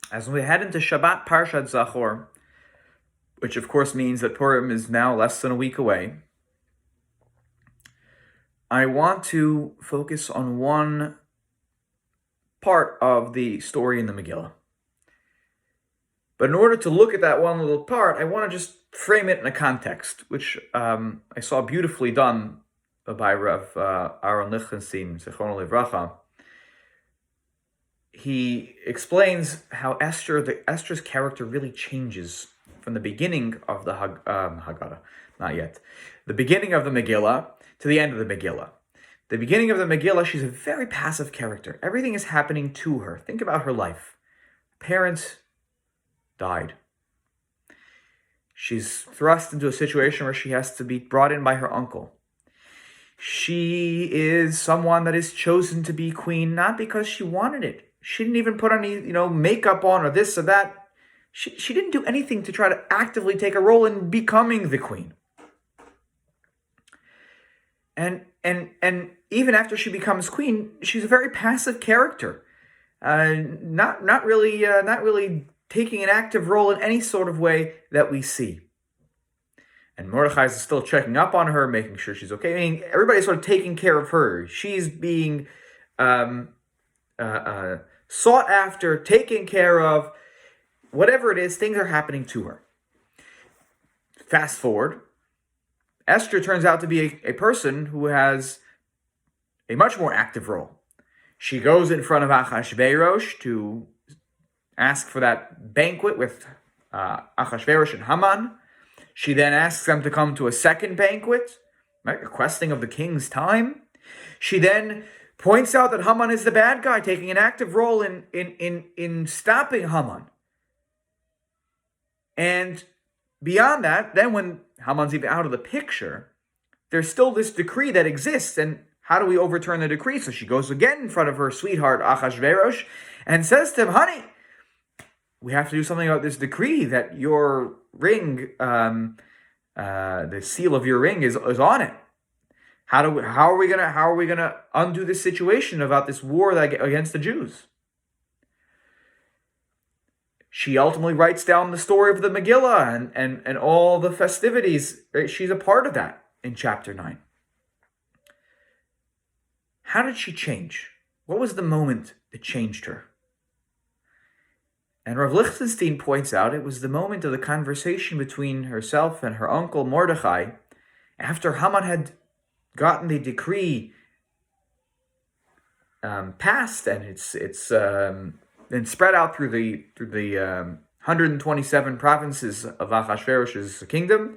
As we head into Shabbat Parshat Zachor, which of course means that Purim is now less than a week away, I want to focus on one part of the story in the Megillah. But in order to look at that one little part, I want to just frame it in a context, which I saw beautifully done by Rav Aaron Lichtenstein, Zachor Livracha. He explains how Esther's character really changes from the beginning of the Haggadah, not yet, the beginning of the Megillah to the end of the Megillah. The beginning of the Megillah, she's a very passive character. Everything is happening to her. Think about her life. Parents died. She's thrust into a situation where she has to be brought in by her uncle. She is someone that is chosen to be queen, not because she wanted it. She didn't even put any, makeup on or this or that. She didn't do anything to try to actively take a role in becoming the queen. And even after she becomes queen, she's a very passive character, not really taking an active role in any sort of way that we see. And Mordechai is still checking up on her, making sure she's okay. I mean, everybody's sort of taking care of her. She's being sought after, taken care of. Whatever it is, things are happening to her. Fast forward, Esther turns out to be a person who has a much more active role. She goes in front of Achashverosh to ask for that banquet with Achashverosh and Haman. She then asks them to come to a second banquet, right, requesting of the king's time. She then points out that Haman is the bad guy, taking an active role in stopping Haman. And beyond that, then when Haman's even out of the picture, there's still this decree that exists. And how do we overturn the decree? So she goes again in front of her sweetheart, Achashverosh, and says to him, honey, we have to do something about this decree that your ring, the seal of your ring is on it. How are we gonna undo this situation about this war against the Jews? She ultimately writes down the story of the Megillah and all the festivities. Right? She's a part of that in chapter 9. How did she change? What was the moment that changed her? And Rav Lichtenstein points out it was the moment of the conversation between herself and her uncle Mordechai after Haman had gotten the decree passed, and it's been spread out through the 127 provinces of Achashverosh's kingdom,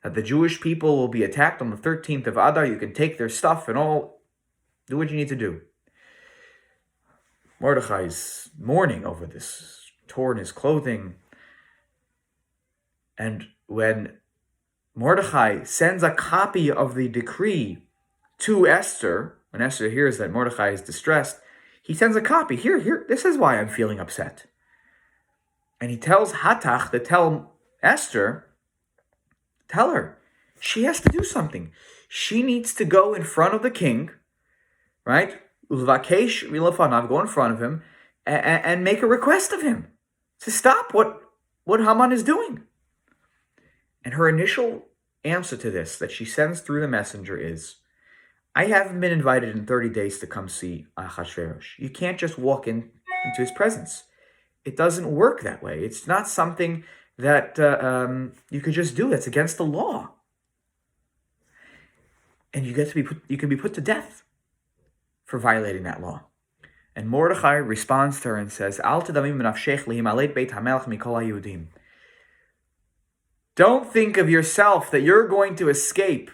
that the Jewish people will be attacked on the 13th of Adar. You can take their stuff and all, do what you need to do. Mordechai is mourning over this, torn his clothing. And when Mordechai sends a copy of the decree to Esther, when Esther hears that Mordechai is distressed, he sends a copy. Here, this is why I'm feeling upset. And he tells Hatach to tell Esther, tell her, she has to do something. She needs to go in front of the king, right? Ulvakesh milafanav, go in front of him, and make a request of him to stop what Haman is doing. And her initial answer to this that she sends through the messenger is, I haven't been invited in 30 days to come see Achashverosh. You can't just walk into his presence. It doesn't work that way. It's not something that you could just do. That's against the law. And you can be put to death for violating that law. And Mordechai responds to her and says, Al tadamim nafshech lihimalet beit hamelech mikol haYehudim. Don't think of yourself that you're going to escape,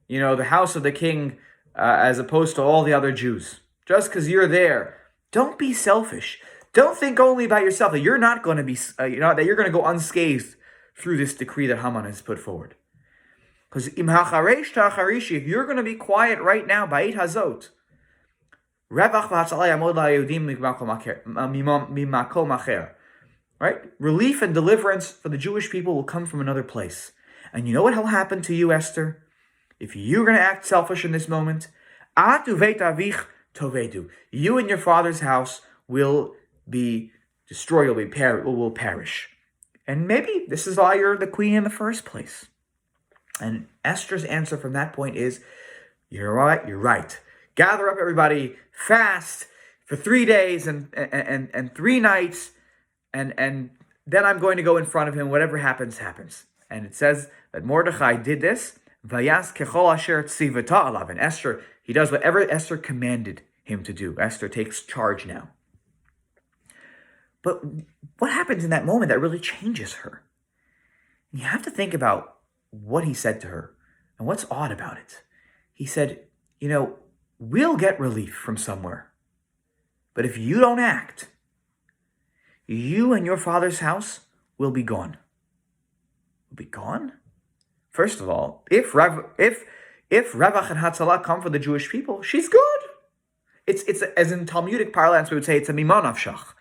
the house of the king, as opposed to all the other Jews. Just because you're there. Don't be selfish. Don't think only about yourself, that you're not going to be, that you're going to go unscathed through this decree that Haman has put forward. Because im hacharesh ta'acharishi, if you're going to be quiet right now, ba'it hazot, revach v'hatzalai yamod la'Yehudim mimakom acher. Right? Relief and deliverance for the Jewish people will come from another place. And you know what will happen to you, Esther? If you're going to act selfish in this moment, atu veit avich tovedu. You and your father's house will be destroyed will perish. And maybe this is why you're the queen in the first place. And Esther's answer from that point is, you're right. Gather up everybody, fast for 3 days and 3 nights, and then I'm going to go in front of him. Whatever happens, happens. And it says that Mordechai did this. Vayas kechol asher tzivata alav. And Esther, he does whatever Esther commanded him to do. Esther takes charge now. But what happens in that moment that really changes her? You have to think about what he said to her and what's odd about it. He said, we'll get relief from somewhere. But if you don't act, you and your father's house will be gone. Will be gone? First of all, if Revach and Hatzalah come for the Jewish people, she's good. It's as in Talmudic parlance, we would say it's a mimon avshach.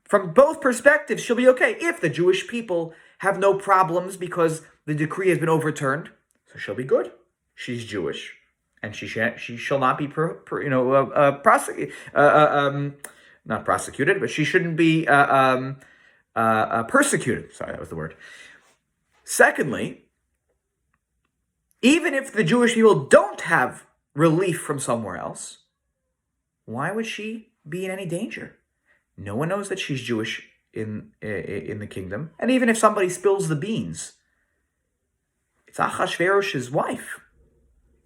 From both perspectives, she'll be okay. If the Jewish people have no problems because the decree has been overturned, so she'll be good. She's Jewish, and she shall not be not prosecuted, but she shouldn't be persecuted. Sorry, that was the word. Secondly, even if the Jewish people don't have relief from somewhere else, why would she be in any danger? No one knows that she's Jewish in the kingdom. And even if somebody spills the beans, it's Achashverosh's wife.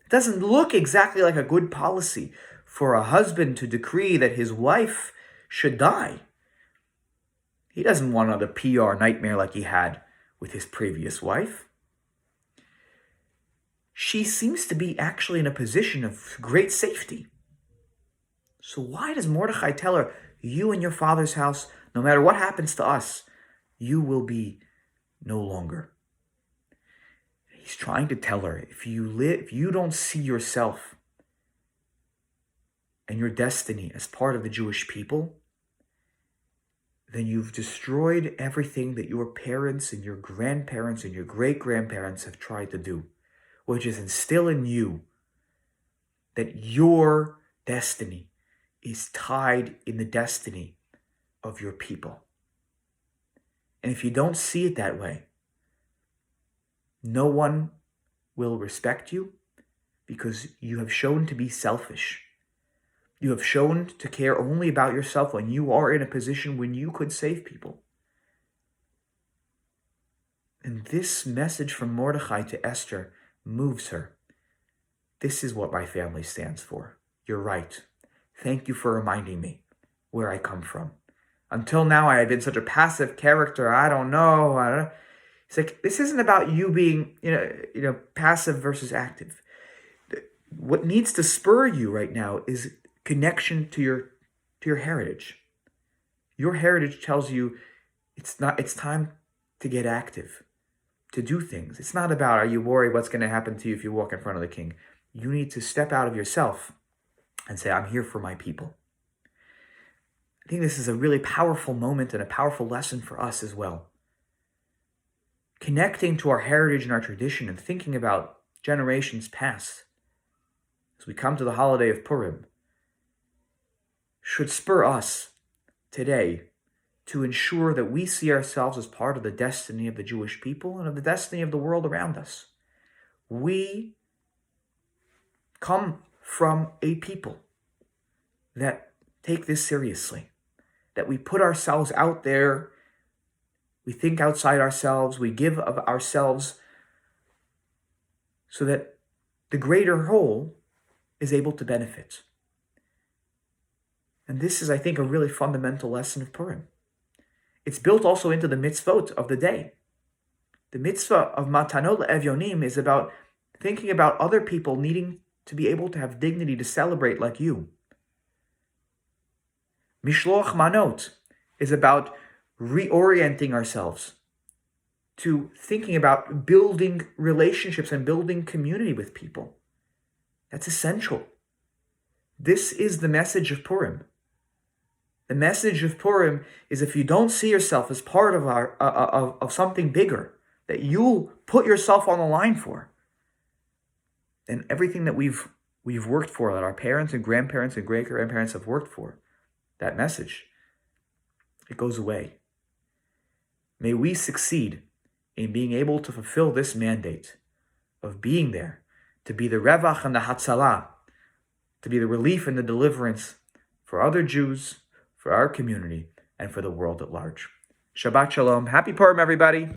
It doesn't look exactly like a good policy for a husband to decree that his wife should die. He doesn't want another PR nightmare like he had with his previous wife. She seems to be actually in a position of great safety. So why does Mordechai tell her, you and your father's house, no matter what happens to us, you will be no longer? He's trying to tell her, if you don't see yourself and your destiny as part of the Jewish people, then you've destroyed everything that your parents and your grandparents and your great-grandparents have tried to do, which is instill in you that your destiny is tied in the destiny of your people. And if you don't see it that way, no one will respect you because you have shown to be selfish. You have shown to care only about yourself when you are in a position when you could save people. And this message from Mordechai to Esther moves her. This is what my family stands for. You're right. Thank you for reminding me where I come from. Until now, I had been such a passive character. I don't know. It's like, this isn't about you being, passive versus active. What needs to spur you right now is connection to your heritage. Your heritage tells you it's time to get active, to do things. It's not about, are you worried what's going to happen to you if you walk in front of the king? You need to step out of yourself and say, I'm here for my people. I think this is a really powerful moment and a powerful lesson for us as well. Connecting to our heritage and our tradition and thinking about generations past as we come to the holiday of Purim should spur us today to ensure that we see ourselves as part of the destiny of the Jewish people and of the destiny of the world around us. We come from a people that take this seriously, that we put ourselves out there, we think outside ourselves, we give of ourselves so that the greater whole is able to benefit. And this is, I think, a really fundamental lesson of Purim. It's built also into the mitzvot of the day. The mitzvah of Matanot Le'Evyonim is about thinking about other people needing to be able to have dignity to celebrate like you. Mishloach Manot is about reorienting ourselves to thinking about building relationships and building community with people. That's essential. This is the message of Purim. The message of Purim is if you don't see yourself as part of of something bigger, that you'll put yourself on the line for, then everything that we've worked for, that our parents and grandparents and great-grandparents have worked for, that message it goes away. May we succeed in being able to fulfill this mandate of being there, to be the revach and the hatzalah, to be the relief and the deliverance for other Jews, for our community, and for the world at large. Shabbat Shalom. Happy Purim, everybody.